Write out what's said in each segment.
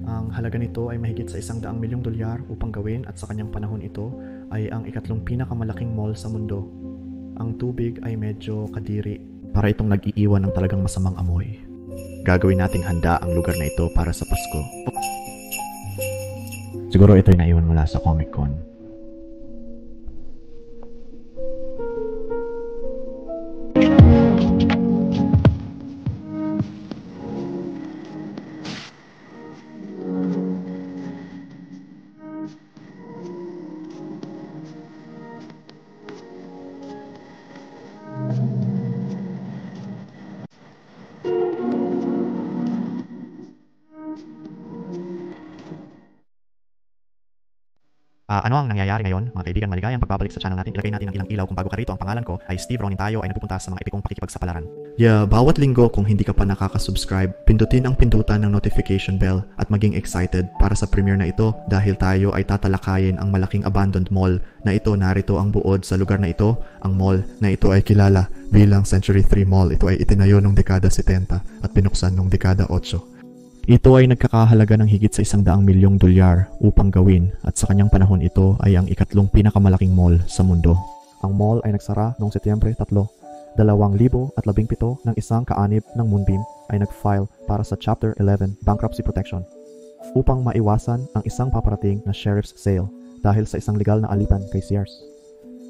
Ang halaga nito ay mahigit sa $100 milyong upang gawin at sa kanyang panahon ito ay ang ikatlong pinakamalaking mall sa mundo. Ang tubig ay medyo kadiri para itong nag-iiwan ng talagang masamang amoy. Gagawin nating handa ang lugar na ito para sa Pasko. Siguro ito ay naiwan mula sa Comic Con. Ano ang nangyayari ngayon? Mga kaibigan, maligayang pagbabalik sa channel natin. Ilagay natin ang ilang ilaw. Kung bago ka rito, ang pangalan ko ay Steve Ronin. Tayo ay nagpupunta sa mga epikong pakikipagsapalaran. Bawat linggo kung hindi ka pa nakaka-subscribe, pindutin ang pindutan ng notification bell at maging excited para sa premiere na ito dahil tayo ay tatalakayin ang malaking abandoned mall na ito. Narito ang buod sa lugar na ito. Ang mall na ito ay kilala bilang Century 3 Mall. Ito ay itinayo noong dekada 70 at binuksan noong dekada 8. Ito ay nagkakahalaga ng higit sa $100 milyong upang gawin at sa kanyang panahon ito ay ang ikatlong pinakamalaking mall sa mundo. Ang mall ay nagsara noong Setyembre 3, 2017 nang isang kaanib ng Moonbeam ay nag-file para sa Chapter 11 Bankruptcy Protection upang maiwasan ang isang paparating na sheriff's sale dahil sa isang legal na alitan kay Sears.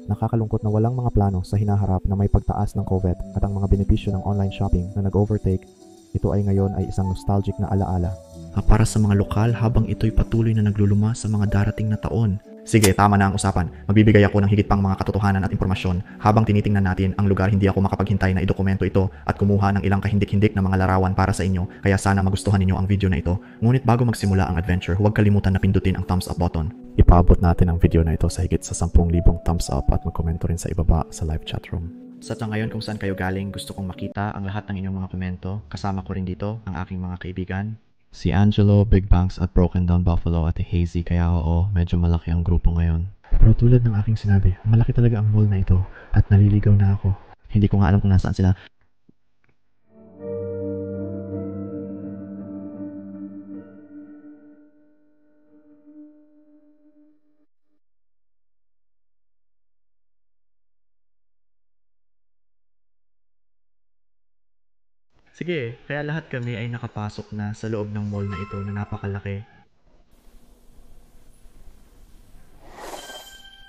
Nakakalungkot na walang mga plano sa hinaharap na may pagtaas ng COVID at ang mga benepisyo ng online shopping na nag-overtake. Ito ay ngayon ay isang nostalgic na alaala. Para sa mga lokal habang ito'y patuloy na nagluluma sa mga darating na taon. Sige, tama na ang usapan. Magbibigay ako ng higit pang mga katotohanan at impormasyon. Habang tinitingnan natin ang lugar, hindi ako makapaghintay na idokumento ito at kumuha ng ilang kahindik-hindik na mga larawan para sa inyo. Kaya sana magustuhan ninyo ang video na ito. Ngunit bago magsimula ang adventure, huwag kalimutan na pindutin ang thumbs up button. Ipaabot natin ang video na ito sa higit sa 10,000 thumbs up at magkomento rin sa ibaba sa live chat room. Sa ngayon kung saan kayo galing, gusto kong makita ang lahat ng inyong mga komento. Kasama ko rin dito ang aking mga kaibigan. Si Angelo, Big Banks at Broken Down Buffalo at Hazy. Kaya oo, medyo malaki ang grupo ngayon. Pero tulad ng aking sinabi, malaki talaga ang mall na ito at naliligaw na ako. Hindi ko nga alam kung nasaan sila. Sige, kaya lahat kami ay nakapasok na sa loob ng mall na ito na napakalaki.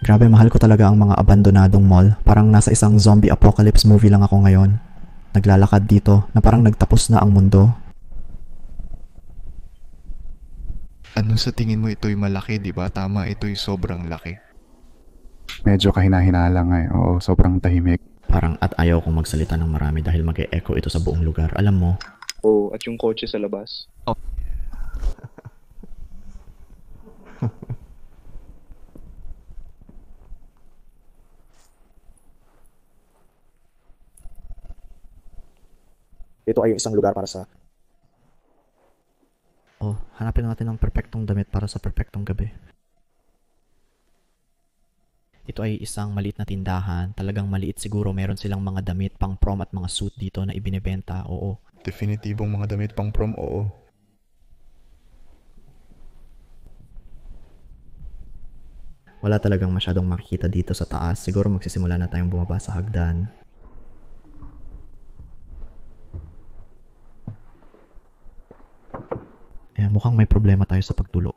Grabe, mahal ko talaga ang mga abandonadong mall. Parang nasa isang zombie apocalypse movie lang ako ngayon. Naglalakad dito na parang nagtapos na ang mundo. Ano sa tingin mo ito'y malaki, di ba? Tama, ito'y sobrang laki. Medyo kahina-hinala nga eh. Oo, sobrang tahimik. Parang at ayaw kong magsalita ng marami dahil mag-e-echo ito sa buong lugar. Alam mo, Oh, at yung kotse sa labas. ito ay isang lugar para sa... hanapin natin ang perpektong damit para sa perpektong gabi. Ito ay isang maliit na tindahan. Talagang maliit siguro. Meron silang mga damit pang prom at mga suit dito na ibinebenta. Oo. Definitibong mga damit pang prom, oo. Wala talagang masyadong makikita dito sa taas. Siguro magsisimula na tayong bumaba sa hagdan. Mukhang may problema tayo sa pagtulo.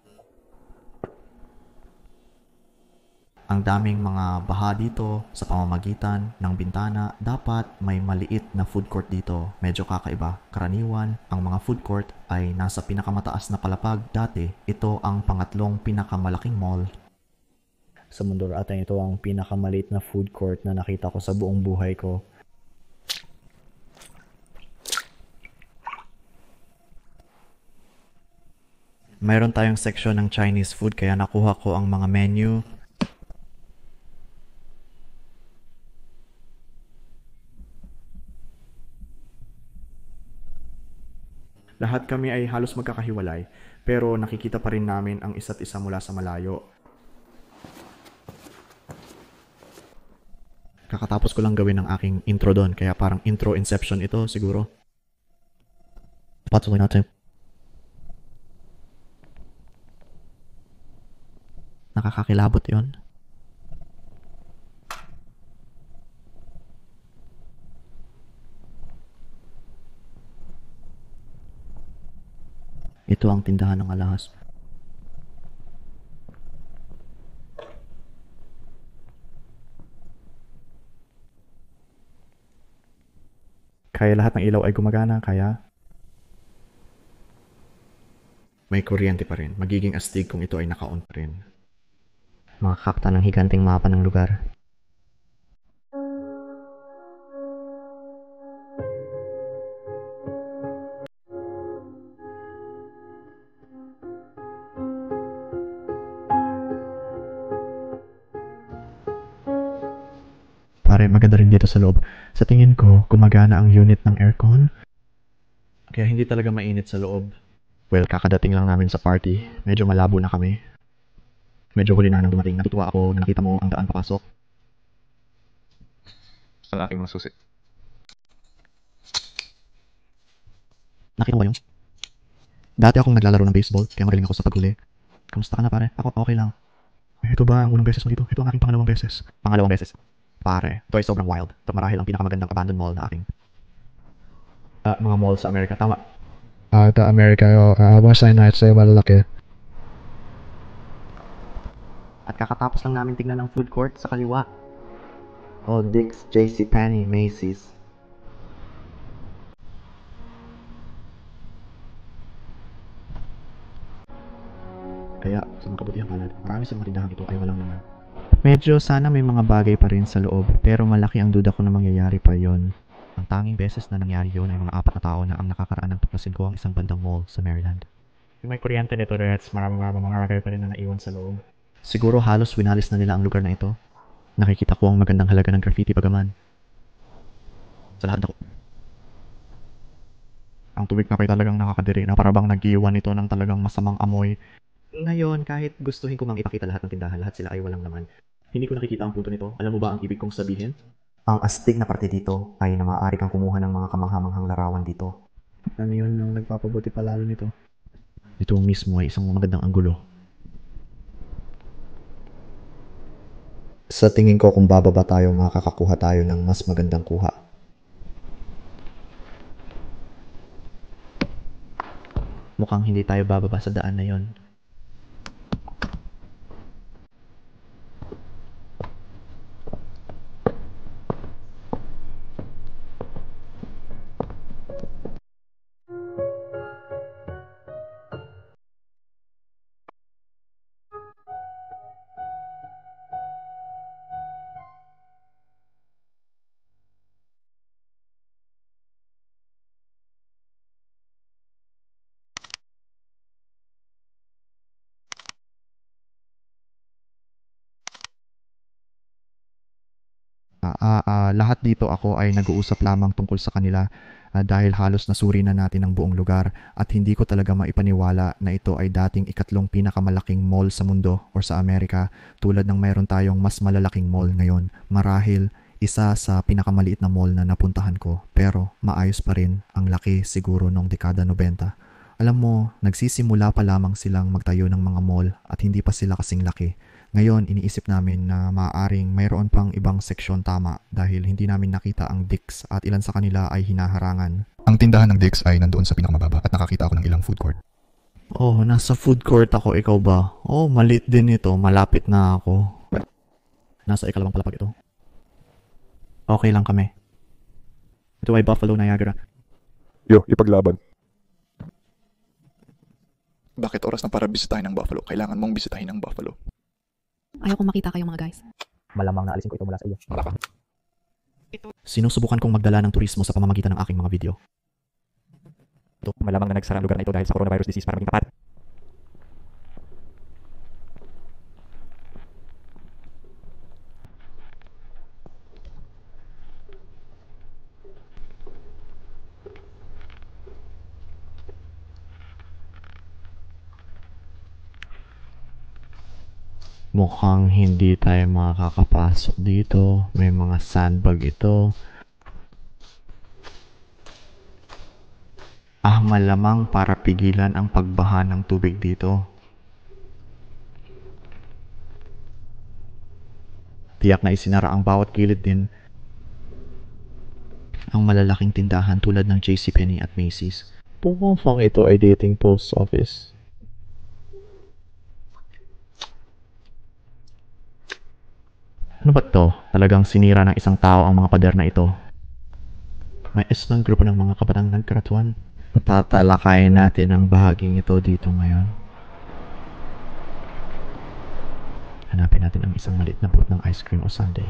Ang daming mga baha dito sa pamamagitan ng bintana. Dapat may maliit na food court dito. Medyo kakaiba. Karaniwan, ang mga food court ay nasa pinakamataas na palapag. Dati, ito ang pangatlong pinakamalaking mall sa mundo. At ito ang pinakamaliit na food court na nakita ko sa buong buhay ko. Mayroon tayong section ng Chinese food kaya nakuha ko ang mga menu. Lahat kami ay halos magkakahiwalay, pero nakikita pa rin namin ang isa't isa mula sa malayo. Kakatapos ko lang gawin ang aking intro doon, kaya parang intro inception ito siguro. Patuloy natin. Nakakakilabot yon. Ito ang tindahan ng alahas. Kaya lahat ng ilaw ay gumagana, kaya may kuryente pa rin. Magiging astig kung ito ay naka-on pa rin. Makakakta ng higanting mapa ng lugar. Pare, maganda rin dito sa loob. Sa tingin ko, gumagana ang unit ng aircon. Kaya hindi talaga mainit sa loob. Well, kakadating lang namin sa party. Medyo malabo na kami. Medyo huli na nang dumating. Natutuwa ako na nakita mo ang daan papasok. Sa aking mga susi. Nakita mo ba yun? Dati akong naglalaro ng baseball, kaya magaling ako sa paghuli. Kamusta ka na pare? Ako okay lang. Ito ba ang unang beses mo dito? Ito ang aking pangalawang beses. Pangalawang beses. Pare, ito ay sobrang wild. Ito marahil ang pinakamagandang abandoned mall na aking mga mall sa Amerika. Tama. Sa Amerika, West Side Nights ay malalaki. At kakatapos lang namin tignan ng food court sa kaliwa. Oh, Dick's, JCPenney, Macy's. Kaya, sa mga kabutihan palad, marami sa mga tindahan ito ay walang naman. Medyo sana may mga bagay pa rin sa loob, pero malaki ang duda ko na mangyayari pa yon. Ang tanging beses na nangyari yon ay mga 4 na tao na ang nakakaraan ng tuklasin ko ang isang bandang mall sa Maryland. Yung may kuryente nito, Reds, maraming mga bagay pa rin na naiwan sa loob. Siguro halos winalis na nila ang lugar na ito. Nakikita ko ang magandang halaga ng graffiti bagaman. Sa lahat ako. Ang tubig na kayo talagang nakakadiri na parabang nag-iwan ito ng talagang masamang amoy. Ngayon, kahit gustuhin ko mang ipakita lahat ng tindahan, lahat sila ay walang laman. Hindi ko nakikita ang punto nito. Alam mo ba ang ibig kong sabihin? Ang astig na parte dito ay na maaari kang kumuha ng mga kamanghamanghang larawan dito. Ano yun ang nagpapabuti palalo nito? Ito mismo ay isang magandang anggulo. Sa tingin ko kung bababa tayo, makakakuha tayo ng mas magandang kuha. Mukhang hindi tayo bababa sa daan na yon. Lahat dito ako ay nag-uusap lamang tungkol sa kanila dahil halos nasuri na natin ang buong lugar at hindi ko talaga maipaniwala na ito ay dating ikatlong pinakamalaking mall sa mundo or sa Amerika tulad ng mayroon tayong mas malalaking mall ngayon. Marahil isa sa pinakamaliit na mall na napuntahan ko pero maayos pa rin ang laki siguro noong dekada 90. Alam mo, nagsisimula pa lamang silang magtayo ng mga mall at hindi pa sila kasing laki. Ngayon, iniisip namin na maaaring mayroon pang ibang seksyon tama dahil hindi namin nakita ang Dick's at ilan sa kanila ay hinaharangan. Ang tindahan ng Dick's ay nandoon sa pinakamababa at nakakita ako ng ilang food court. Oh, nasa food court ako, ikaw ba? Oh, maliit din ito, malapit na ako. Nasa ikalawang palapag ito. Okay lang kami. Ito ay Buffalo, Niagara. Yo, ipaglaban. Bakit oras na para bisitahin ang Buffalo? Kailangan mong bisitahin ang Buffalo. Ayaw kong makita kayo mga guys. Malamang na alisin ko ito mula sa iyo. Sinusubukan kong magdala ng turismo sa pamamagitan ng aking mga video. Ito, malamang na nagsara ang lugar na ito dahil sa coronavirus disease para maging tapat. Mukhang hindi tayo makakapasok dito. May mga sandbag ito. Malamang para pigilan ang pagbaha ng tubig dito. Tiyak na isinara ang bawat gilid din. Ang malalaking tindahan tulad ng JCPenney at Macy's. Pumapang ito ay dating post office. Ano ba to? Talagang sinira ng isang tao ang mga pader na ito. May ng grupo ng mga kabatang nagkaratuan. Tatalakayin natin ang bahaging ito dito ngayon. Hanapin natin ang isang maliit na booth ng ice cream o sundae.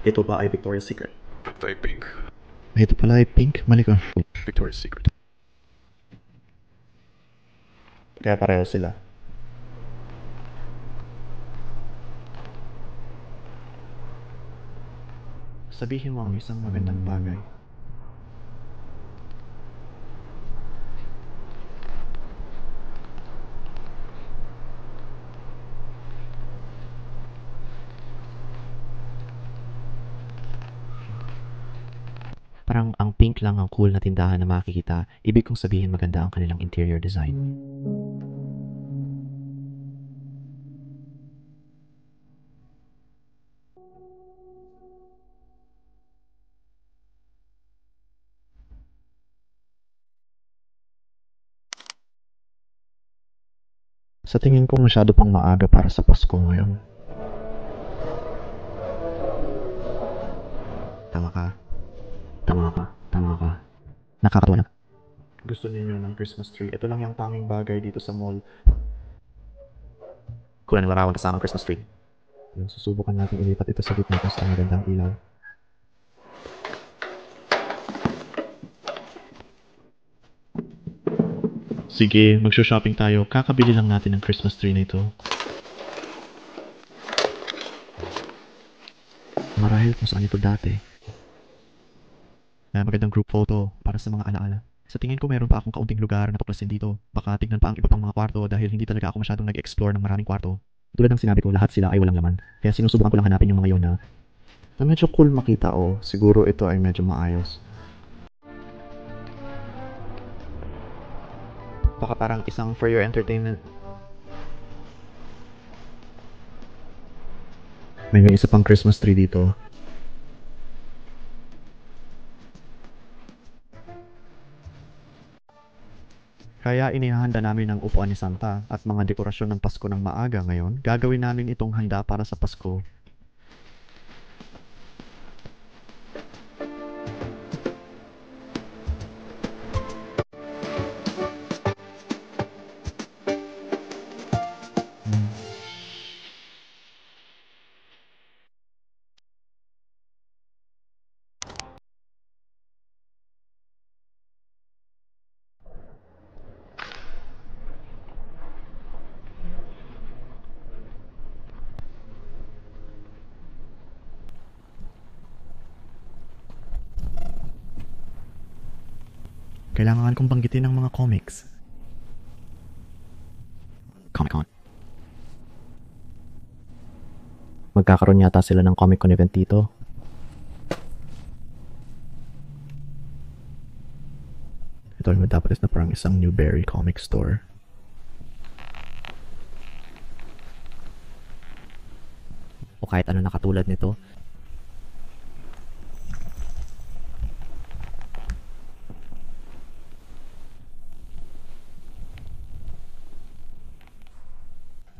Ito ba ay Victoria's Secret? Ito ay pink. Ito pala ay pink. Mali ko. Victoria's Secret. Kaya pareho sila. Sabihin mo ang isang magandang bagay. Parang ang pink lang ang cool na tindahan na makikita. Ibig kong sabihin maganda ang kanilang interior design. Sa tingin ko masyado pang maaga para sa Pasko ngayon. Tama ka. Tama ka. Tama ka. Nakakatawa na. Gusto ninyo ng Christmas tree? Ito lang yung tanging bagay dito sa mall. Kulang ng larawan kasama Christmas tree. Yung susubukan natin ilipat ito sa gitna kasi ang magandang ilaw. Sige, mag-shopping tayo. Kakabili lang natin ng Christmas tree na ito. Marahil kung saan ito dati. Magandang group photo para sa mga alaala. Sa tingin ko meron pa akong kaunting lugar na tuklasin dito. Baka tignan pa ang iba pang mga kwarto dahil hindi talaga ako masyadong nag-explore ng maraming kwarto. Tulad ng sinabi ko, lahat sila ay walang laman. Kaya sinusubukan ko lang hanapin yung mga yun na medyo cool makita o siguro ito ay medyo maayos. Baka parang isang for your entertainment. May isa pang Christmas tree dito. Kaya inihahanda namin ang upuan ni Santa at mga dekorasyon ng Pasko ng maaga ngayon. Gagawin namin itong handa para sa Pasko. Kailangan kong banggitin ng mga comics. Comic-Con. Magkakaroon yata sila ng Comic-Con event dito. Ito ay dapat na parang isang Newberry comic store. O kahit ano na katulad nito.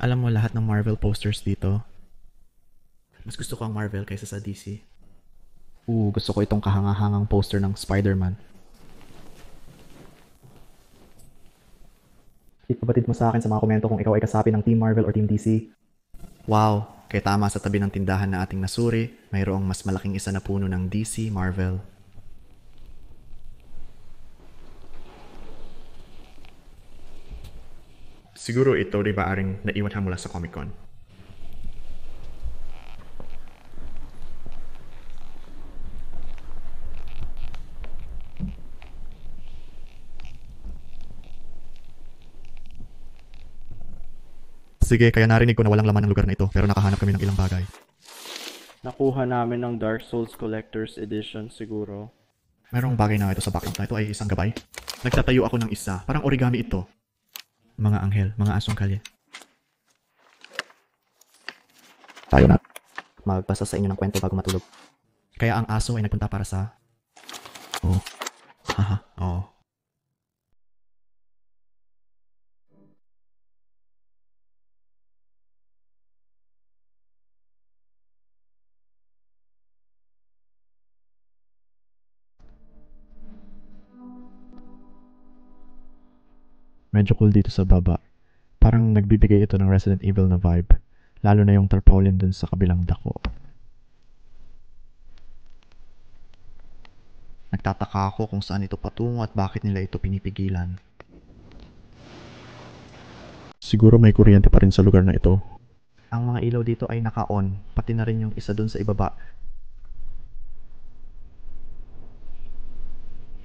Alam mo lahat ng Marvel posters dito. Mas gusto ko ang Marvel kaysa sa DC. Gusto ko itong kahanga-hangang poster ng Spider-Man. Ipabatid mo sa akin sa mga komento kung ikaw ay kasapi ng Team Marvel or Team DC. Wow, kaya tama sa tabi ng tindahan na ating nasuri, mayroong mas malaking isa na puno ng DC Marvel. Siguro ito di ba aring naiwan mula sa Comic-Con. Sige, kaya narinig ko na walang laman ng lugar na ito pero nakahanap kami ng ilang bagay. Nakuha namin ng Dark Souls Collector's Edition siguro. Merong bagay na ito sa background na ito ay isang gabay. Nagtatayo ako ng isa. Parang origami ito. Mga anghel, mga asong kalye. Tayo na. Magbasa sa inyo ng kwento bago matulog. Kaya ang aso ay nagpunta para sa... Oh. Haha, oh. Medyo cool dito sa baba. Parang nagbibigay ito ng Resident Evil na vibe. Lalo na yung tarpaulin dun sa kabilang dako. Nagtataka ako kung saan ito patungo at bakit nila ito pinipigilan. Siguro may kuryente pa rin sa lugar na ito. Ang mga ilaw dito ay naka-on, pati na rin yung isa dun sa ibaba.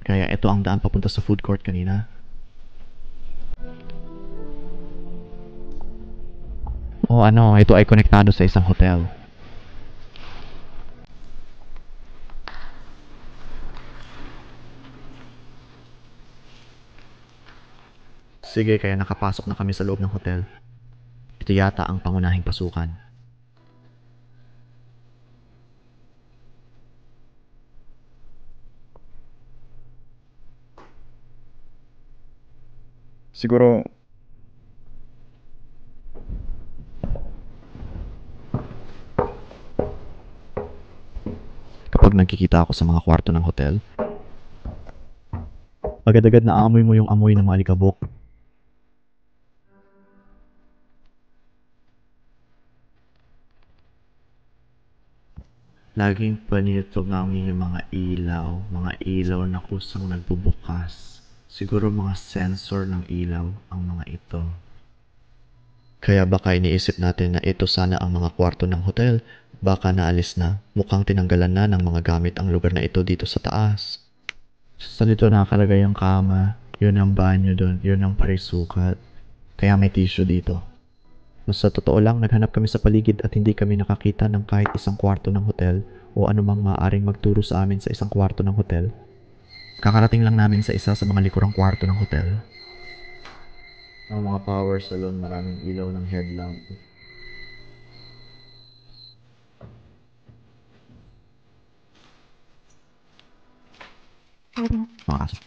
Kaya ito ang daan papunta sa food court kanina. O ano, ito ay konektado sa isang hotel. Sige, kaya nakapasok na kami sa loob ng hotel. Ito yata ang pangunahing pasukan. Siguro, Kapag nagkikita ako sa mga kwarto ng hotel, agad-agad na aamoy mo yung amoy ng mga alikabok. Laging panitugangin yung mga ilaw na kusang nagbubukas. Siguro mga sensor ng ilaw ang mga ito. Kaya baka iniisip natin na ito sana ang mga kwarto ng hotel. Baka naalis na, mukhang tinanggalan na ng mga gamit ang lugar na ito dito sa taas. Sa dito nakalagay ang kama, yun ang banyo doon, yun ang parisukat. Kaya may tissue dito. Sa totoo lang, naghanap kami sa paligid at hindi kami nakakita ng kahit isang kwarto ng hotel o anumang maaaring magturo sa amin sa isang kwarto ng hotel. Kakarating lang namin sa isa sa mga likurang kwarto ng hotel. Ang mga power salon, maraming ilaw ng headlamp. Mga kaso.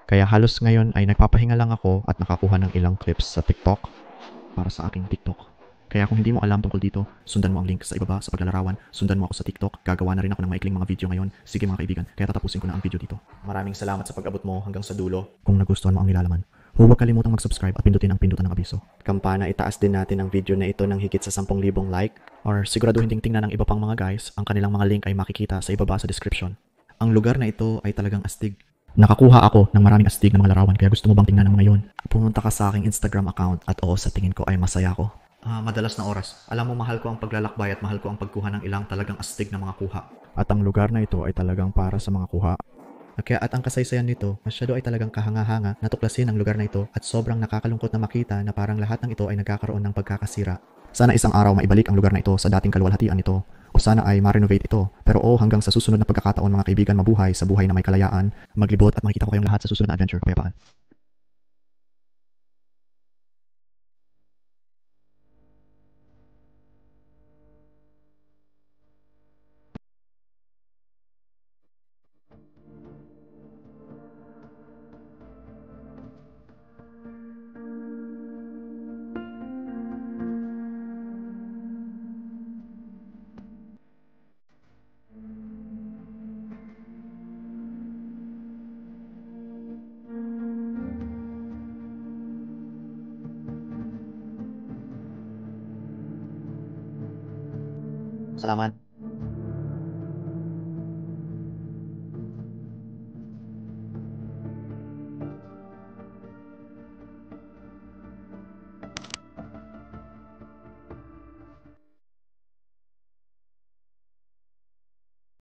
Kaya halos ngayon ay nagpapahinga lang ako at nakakuha ng ilang clips sa TikTok para sa aking TikTok. Kaya kung hindi mo alam tungkol dito, sundan mo ang link sa ibaba sa paglalarawan, sundan mo ako sa TikTok, gagawa na rin ako ng maikling mga video ngayon. Sige mga kaibigan, kaya tatapusin ko na ang video dito. Maraming salamat sa pag-abot mo hanggang sa dulo. Kung nagustuhan mo ang nilalaman, huwag kalimutang mag-subscribe at pindutin ang pindutan ng abiso. Kampana, itaas din natin ang video na ito ng higit sa 10,000 like or siguraduhin ding tingnan ng iba pang mga guys. Ang kanilang mga link ay makikita sa ibaba sa description. Ang lugar na ito ay talagang astig. Nakakuha ako ng maraming astig na mga larawan kaya gusto mo bang tingnan ng mga yon? Pumunta ka sa aking Instagram account at oo, sa tingin ko ay masaya ko. Madalas na oras. Alam mo, mahal ko ang paglalakbay at mahal ko ang pagkuha ng ilang talagang astig na mga kuha. At ang lugar na ito ay talagang para sa mga kuha. Kaya at ang kasaysayan nito, masyado ay talagang kahanga-hanga natuklasin ang lugar na ito at sobrang nakakalungkot na makita na parang lahat ng ito ay nagkakaroon ng pagkakasira. Sana isang araw maibalik ang lugar na ito sa dating kaluwalhatian nito o sana ay ma-renovate ito. Pero hanggang sa susunod na pagkakataon mga kaibigan, mabuhay sa buhay na may kalayaan, maglibot at makikita ko kayong lahat sa susunod na adventure. Kapayapaan. Salamat.